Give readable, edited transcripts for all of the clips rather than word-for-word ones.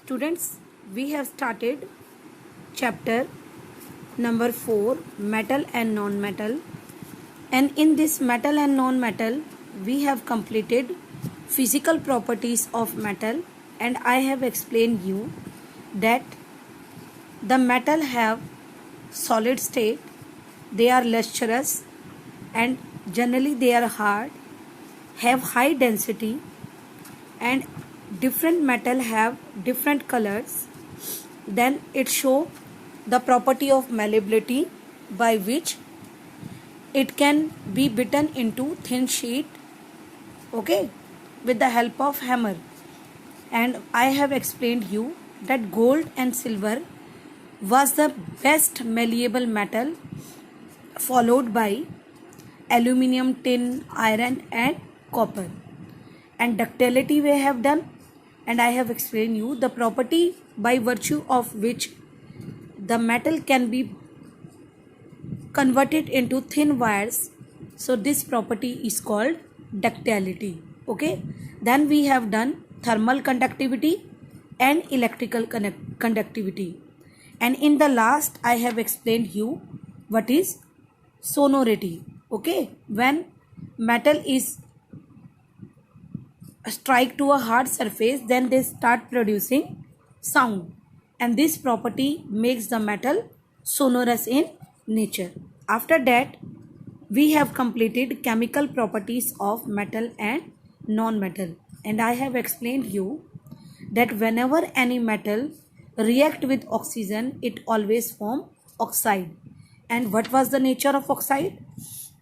Students, we have started chapter number 4, metal and non-metal, and in this metal and non-metal we have completed physical properties of metal, and I have explained you that the metal have solid state, they are lustrous and generally they are hard, have high density, and different metal have different colors. Then it show the property of malleability, by which it can be beaten into thin sheet, okay, with the help of hammer. And I have explained you that gold and silver was the best malleable metal, followed by aluminium, tin, iron and copper. And ductility we have done, and I have explained you the property by virtue of which the metal can be converted into thin wires. So this property is called ductility. Okay, then we have done thermal conductivity and electrical conductivity, and in the last I have explained you what is sonority. Okay, when metal is strike to a hard surface, then they start producing sound, and this property makes the metal sonorous in nature. After that, we have completed chemical properties of metal and non-metal, and I have explained you that whenever any metal react with oxygen, it always form oxide. And what was the nature of oxide?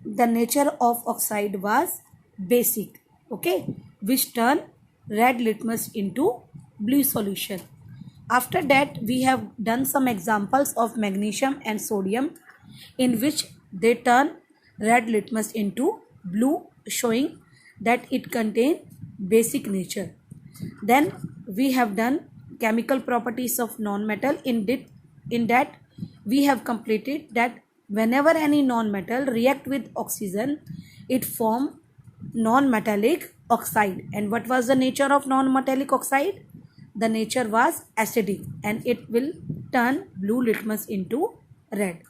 The nature of oxide was basic, okay, which turn red litmus into blue solution. After that, we have done some examples of magnesium and sodium, in which they turn red litmus into blue, showing that it contains basic nature. Then we have done chemical properties of non-metal. In that we have completed that whenever any non-metal react with oxygen, it form non-metallic oxide. And what was the nature of non-metallic oxide? The nature was acidic, and it will turn blue litmus into red.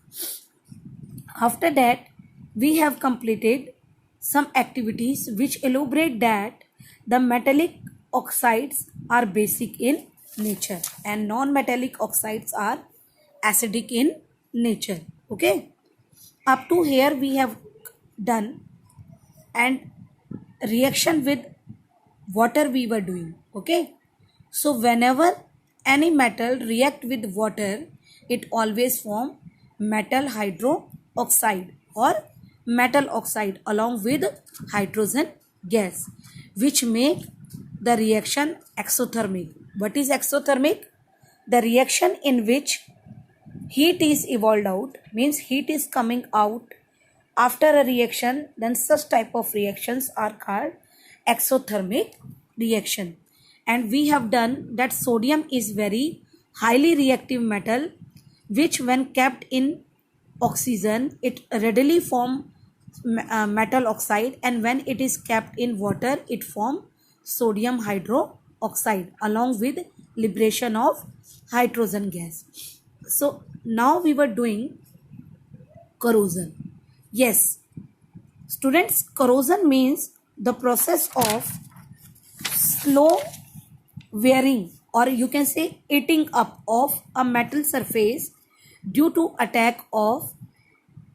After that, we have completed some activities which elaborate that the metallic oxides are basic in nature and non-metallic oxides are acidic in nature. Okay, up to here we have done, and reaction with water we were doing. Okay, so whenever any metal react with water, it always form metal hydroxide or metal oxide along with hydrogen gas, which make the reaction exothermic. What is exothermic? The reaction in which heat is evolved out, means heat is coming out after a reaction, then such type of reactions are called exothermic reaction. And we have done that sodium is very highly reactive metal, which when kept in oxygen, it readily form metal oxide, and when it is kept in water, it form sodium hydroxide along with liberation of hydrogen gas. So now we were doing corrosion. Yes, students, corrosion means the process of slow wearing, or you can say eating up of a metal surface due to attack of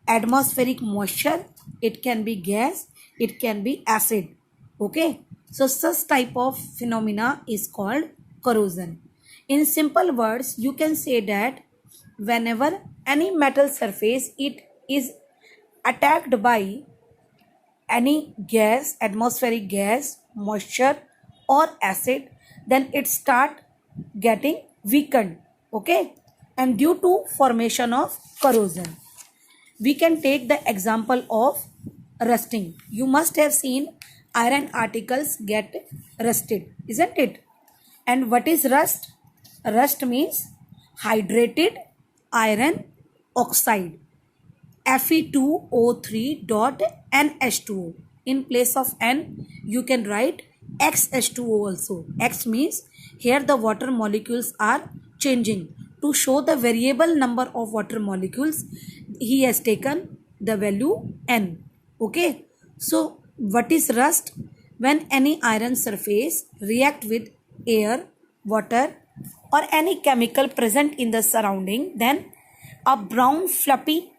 atmospheric moisture. It can be gas, it can be acid. Okay, so such type of phenomena is called corrosion. In simple words, you can say that whenever any metal surface it is attacked by any gas, atmospheric gas, moisture or acid, then it start getting weakened. Okay, and due to formation of corrosion, we can take the example of rusting. You must have seen iron articles get rusted, isn't it? And what is rust? Rust means hydrated iron oxide, Fe2O3.NH2O. In place of N, you can write XH2O also. X means Here the water molecules are changing. To show the variable number of water molecules, he has taken the value n. Okay. So what is rust? When any iron surface react with air, water or any chemical present in the surrounding, then a brown fluffy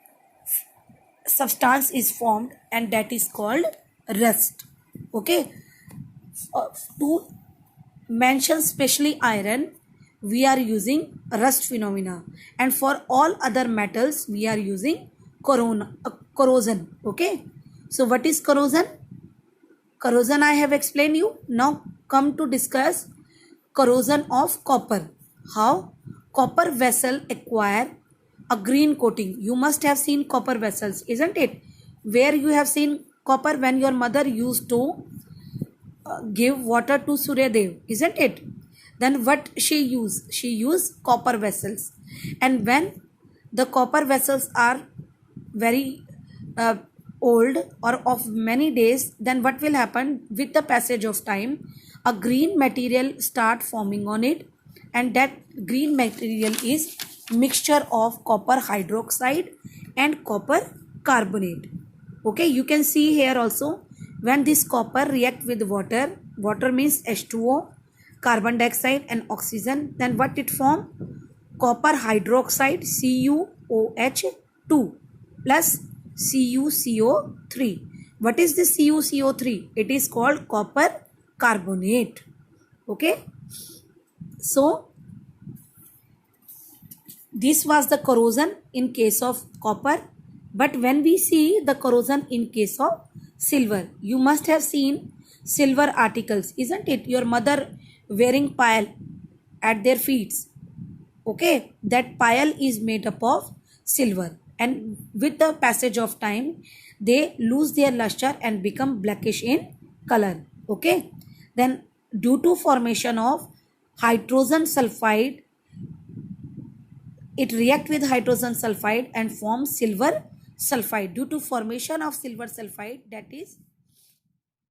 substance is formed and that is called rust. Okay. To mention specially iron, we are using rust phenomena, and for all other metals we are using corrosion. Okay. So what is corrosion? Corrosion I have explained you. Now come to discuss corrosion of copper. How? Copper vessel acquire a green coating. You must have seen copper vessels, isn't it? Where you have seen copper when your mother used to give water to Surya Dev, isn't it? Then what she used? She used copper vessels. And when the copper vessels are very old or of many days, then what will happen? With the passage of time, a green material start forming on it, and that green material is mixture of copper hydroxide and copper carbonate. Okay, you can see here also, when this copper react with water, water means H2O, carbon dioxide and oxygen, then what it form? Copper hydroxide CuOH2 plus CuCO3. What is this CuCO3? It is called copper carbonate. Okay. So this was the corrosion in case of copper. But when we see the corrosion in case of silver, you must have seen silver articles, isn't it? Your mother wearing pile at their feet. Okay, that pile is made up of silver, and with the passage of time they lose their luster and become blackish in color. Okay, then due to formation of hydrogen sulfide, it react with hydrogen sulfide and form silver sulfide. Due to formation of silver sulfide, that is